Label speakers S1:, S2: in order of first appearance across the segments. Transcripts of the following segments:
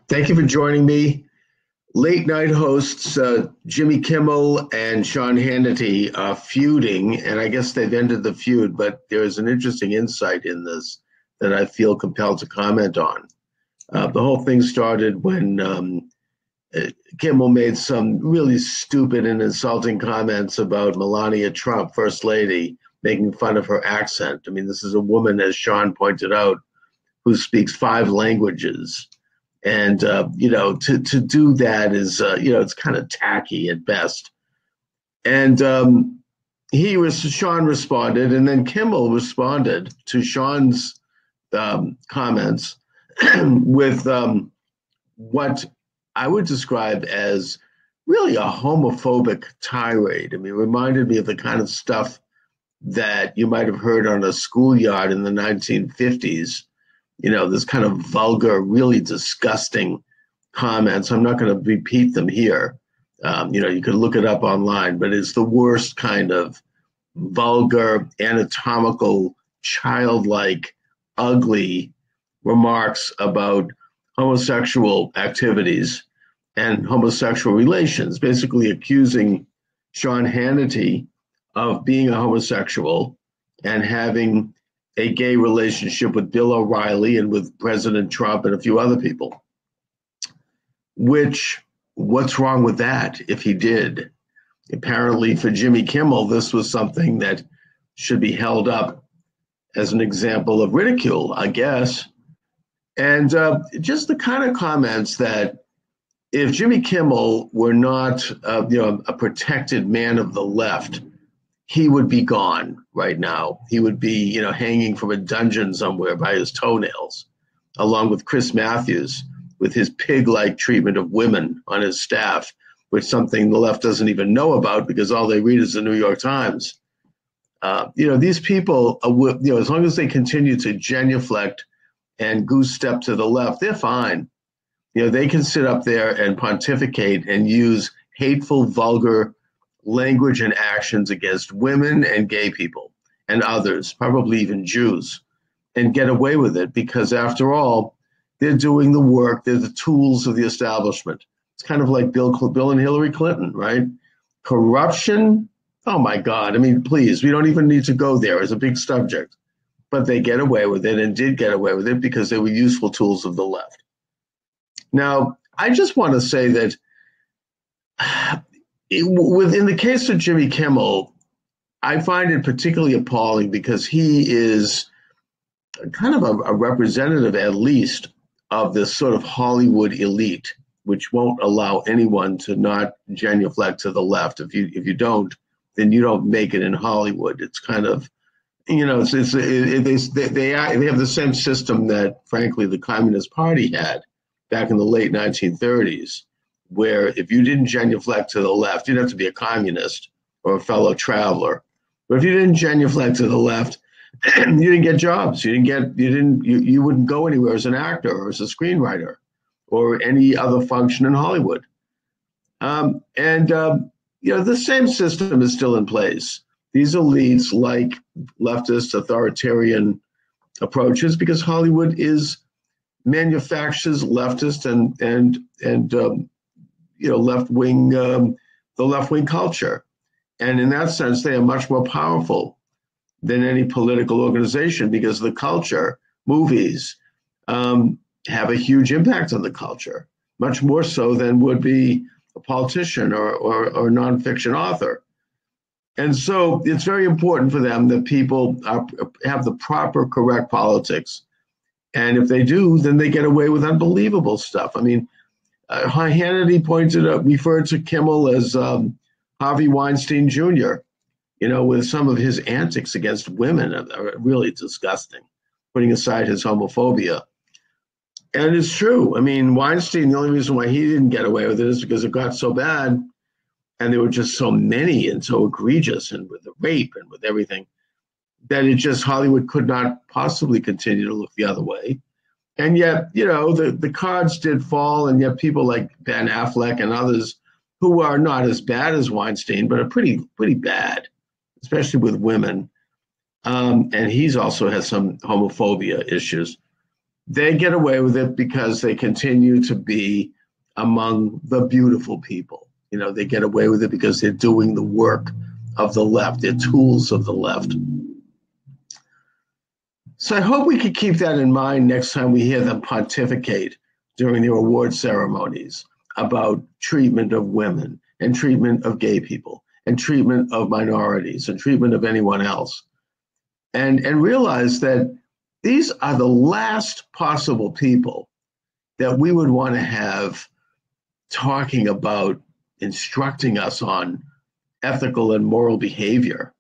S1: Thank you for joining me. Late night hosts Jimmy Kimmel and Sean Hannity are feuding, and I guess they've ended the feud, but there is an interesting insight in this that I feel compelled to comment on. The whole thing started when Kimmel made some really stupid and insulting comments about Melania Trump, First Lady, making fun of her accent. I mean, this is a woman, as Sean pointed out, who speaks 5 languages. And, to do that is, it's kind of tacky at best. And Sean responded, and then Kimmel responded to Sean's comments with what I would describe as really a homophobic tirade. I mean, it reminded me of the kind of stuff that you might have heard on a schoolyard in the 1950s. This kind of vulgar, really disgusting comments. I'm not going to repeat them here. You could look it up online, but it's the worst kind of vulgar, anatomical, childlike, ugly remarks about homosexual activities and homosexual relations, basically accusing Sean Hannity of being a homosexual and having a gay relationship with Bill O'Reilly and with President Trump and a few other people. What's wrong with that if he did? Apparently for Jimmy Kimmel, this was something that should be held up as an example of ridicule, I guess. And just the kind of comments that if Jimmy Kimmel were not a protected man of the left, he would be gone right now. He would be, hanging from a dungeon somewhere by his toenails, along with Chris Matthews, with his pig-like treatment of women on his staff, which is something the left doesn't even know about because all they read is the New York Times. These people, as long as they continue to genuflect and goose step to the left, they're fine. They can sit up there and pontificate and use hateful, vulgar language and actions against women and gay people and others, probably even Jews, and get away with it because, after all, they're doing the work. They're the tools of the establishment. It's kind of like Bill and Hillary Clinton, right? Corruption, oh my God. I mean, please, we don't even need to go there. It's a big subject. But they get away with it and did get away with it because they were useful tools of the left. Now, I just want to say that in the case of Jimmy Kimmel, I find it particularly appalling because he is kind of a representative, at least, of this sort of Hollywood elite, which won't allow anyone to not genuflect to the left. If you don't, then you don't make it in Hollywood. It's kind of, they have the same system that, frankly, the Communist Party had back in the late 1930s. Where if you didn't genuflect to the left, you'd have to be a communist or a fellow traveler. But if you didn't genuflect to the left, you didn't get jobs. You wouldn't go anywhere as an actor or as a screenwriter or any other function in Hollywood. The same system is still in place. These elites like leftist authoritarian approaches because Hollywood manufactures leftist and left-wing, the left-wing culture. And in that sense, they are much more powerful than any political organization because the culture, movies, have a huge impact on the culture, much more so than would be a politician or nonfiction author. And so it's very important for them that people have the proper, correct politics. And if they do, then they get away with unbelievable stuff. I mean, Hannity referred to Kimmel as Harvey Weinstein Jr., with some of his antics against women are really disgusting, putting aside his homophobia. And it's true. I mean, Weinstein, the only reason why he didn't get away with it is because it got so bad and there were just so many and so egregious, and with the rape and with everything, that Hollywood could not possibly continue to look the other way. And yet, the cards did fall, and yet people like Ben Affleck and others who are not as bad as Weinstein, but are pretty bad, especially with women. And he's also has some homophobia issues. they get away with it because they continue to be among the beautiful people. You know, they get away with it because they're doing the work of the left. They're tools of the left. So I hope we could keep that in mind next time we hear them pontificate during their award ceremonies about treatment of women and treatment of gay people and treatment of minorities and treatment of anyone else. And realize that these are the last possible people that we would want to have talking about instructing us on ethical and moral behavior.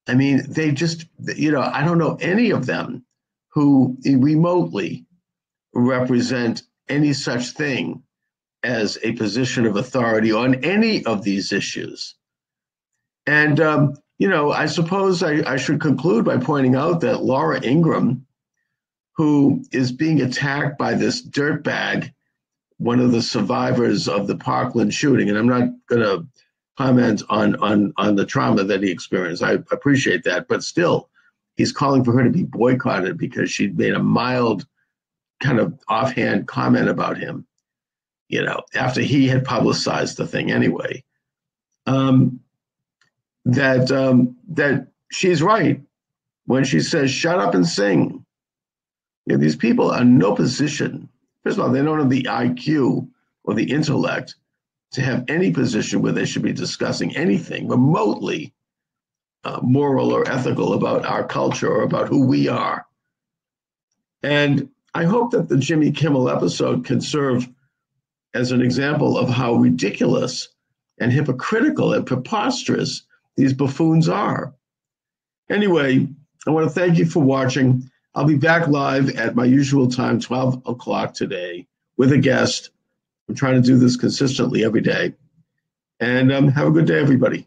S1: I mean, they just, you know, I don't know any of them who remotely represent any such thing as a position of authority on any of these issues. And, you know, I suppose I should conclude by pointing out that Laura Ingraham, who is being attacked by this dirtbag, one of the survivors of the Parkland shooting, and I'm not going to comment on the trauma that he experienced. I appreciate that, but still, he's calling for her to be boycotted because she made a mild kind of offhand comment about him, you know, after he had publicized the thing anyway. That she's right when she says, shut up and sing. You know, these people are in no position. First of all, they don't have the IQ or the intellect to have any position where they should be discussing anything remotely moral or ethical about our culture or about who we are. And I hope that the Jimmy Kimmel episode can serve as an example of how ridiculous and hypocritical and preposterous these buffoons are. Anyway, I want to thank you for watching. I'll be back live at my usual time, 12 o'clock today, with a guest. I'm trying to do this consistently every day. And have a good day, everybody.